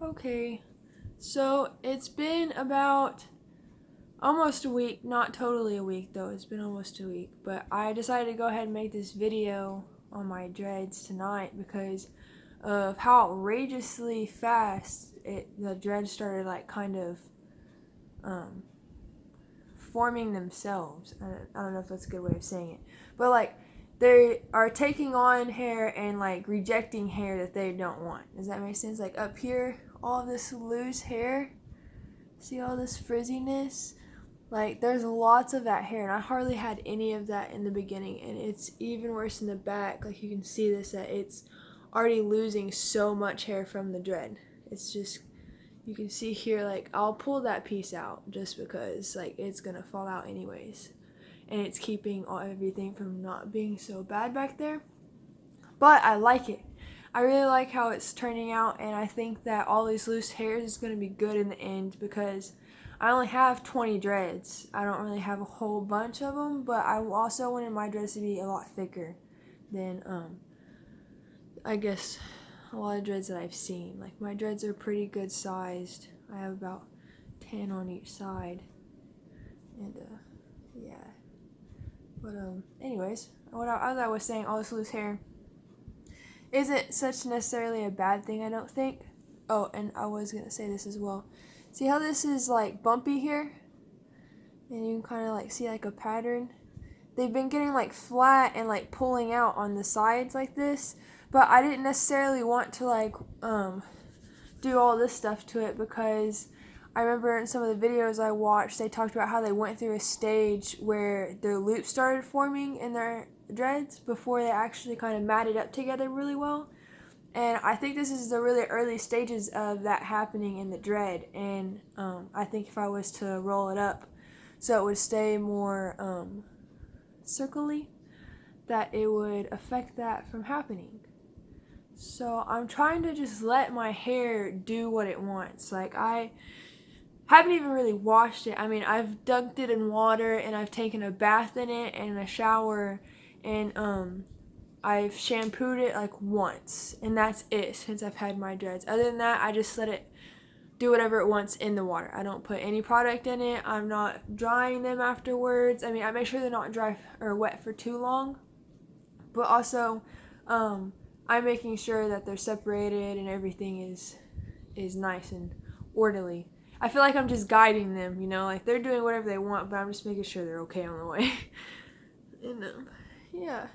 Okay, so it's been about almost a week, not totally a week though, it's been almost a week, but I decided to go ahead and make this video on my dreads tonight because of how outrageously fast the dreads started like kind of um, forming themselves. I don't know if that's a good way of saying it, but like they are taking on hair and like rejecting hair that they don't want. Does that make sense? Like up here, all this loose hair, see all this frizziness? Like there's lots of that hair, and I hardly had any of that in the beginning, and it's even worse in the back. Like you can see this, that it's already losing so much hair from the dread. It's just, you can see here, like I'll pull that piece out just because like it's gonna fall out anyways, and it's keeping everything from not being so bad back there. But I like it. I really like how it's turning out, and I think that all these loose hairs is going to be good in the end because I only have 20 dreads. I don't really have a whole bunch of them, but I also wanted my dreads to be a lot thicker than I guess a lot of dreads that I've seen. Like my dreads are pretty good sized. I have about 10 on each side, and yeah. But anyways, as I was saying, all this loose hair isn't such necessarily a bad thing, I don't think. Oh, and I was gonna say this as well. See how this is like bumpy here? And you can kind of like see like a pattern. They've been getting like flat and like pulling out on the sides like this, but I didn't necessarily want to like do all this stuff to it because I remember in some of the videos I watched, they talked about how they went through a stage where their loops started forming in their dreads before they actually kind of matted up together really well. And I think this is the really early stages of that happening in the dread. And I think if I was to roll it up so it would stay more circly, that it would affect that from happening. So I'm trying to just let my hair do what it wants. Like I haven't even really washed it. I mean, I've dunked it in water and I've taken a bath in it and a shower, and I've shampooed it like once, and that's it since I've had my dreads. Other than that, I just let it do whatever it wants in the water. I don't put any product in it. I'm not drying them afterwards. I mean, I make sure they're not dry or wet for too long, but also I'm making sure that they're separated and everything is nice and orderly. I feel like I'm just guiding them, you know, like they're doing whatever they want, but I'm just making sure they're okay on the way. And yeah.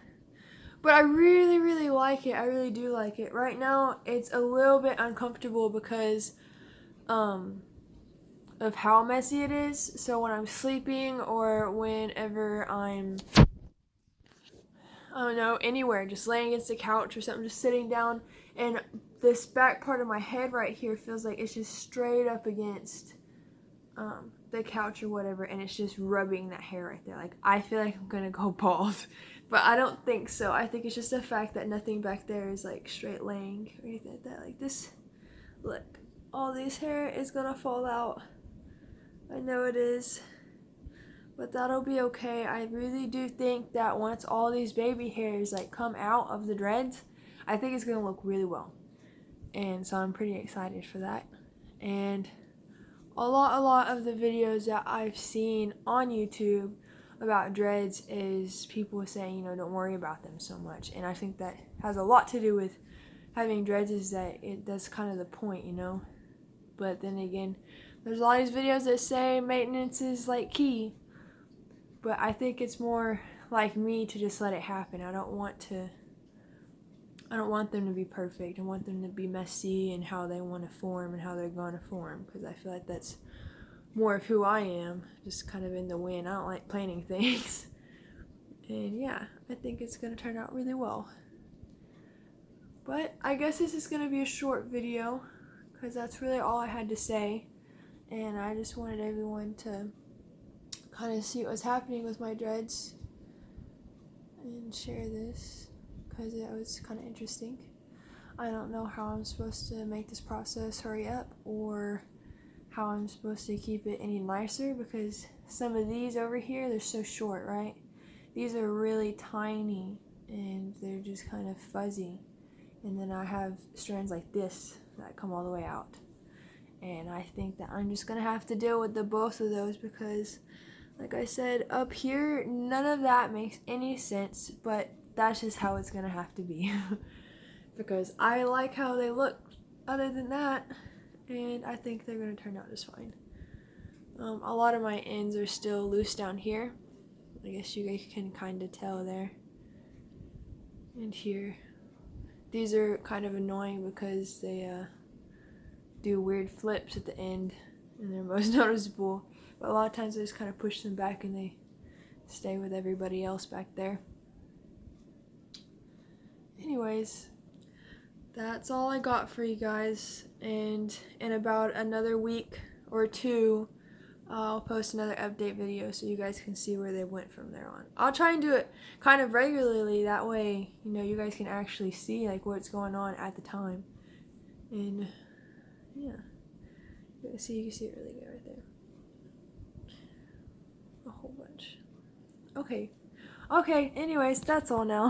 But I really, really like it. I really do like it. Right now, it's a little bit uncomfortable because of how messy it is. So when I'm sleeping or whenever I don't know, anywhere, just laying against the couch or something, just sitting down, and this back part of my head right here feels like it's just straight up against the couch or whatever, and it's just rubbing that hair right there. Like I feel like I'm gonna go bald, but I don't think so. I think it's just the fact that nothing back there is like straight laying or anything like that. Like this, look, all this hair is gonna fall out. I know it is, but that'll be okay. I really do think that once all these baby hairs like come out of the dreads, I think it's gonna look really well, and so I'm pretty excited for that. And a lot of the videos that I've seen on YouTube about dreads is people saying, you know, don't worry about them so much. And I think that has a lot to do with having dreads, is that that's kind of the point, you know. But then again, there's a lot of these videos that say maintenance is like key. But I think it's more like me to just let it happen. I don't want them to be perfect. I want them to be messy and how they want to form and how they're going to form, because I feel like that's more of who I am, just kind of in the wind. I don't like planning things. And yeah, I think it's going to turn out really well. But I guess this is going to be a short video because that's really all I had to say. And I just wanted everyone to kind of see what was happening with my dreads and share this because it was kind of interesting. I don't know how I'm supposed to make this process hurry up or how I'm supposed to keep it any nicer, because some of these over here, they're so short, right? These are really tiny and they're just kind of fuzzy. And then I have strands like this that come all the way out. and I think that I'm just gonna have to deal with the both of those because, like I said, up here none of that makes any sense, but that's just how it's gonna have to be because I like how they look other than that, and I think they're gonna turn out just fine. A lot of my ends are still loose down here. I guess you guys can kind of tell there. And here. These are kind of annoying because they do weird flips at the end and they're most noticeable. But a lot of times I just kind of push them back and they stay with everybody else back there. Anyways, that's all I got for you guys. And in about another week or two, I'll post another update video so you guys can see where they went from there on. I'll try and do it kind of regularly, that way, you know, you guys can actually see like what's going on at the time. And yeah, you can see it really good right there. A whole bunch. Okay, anyways, that's all now.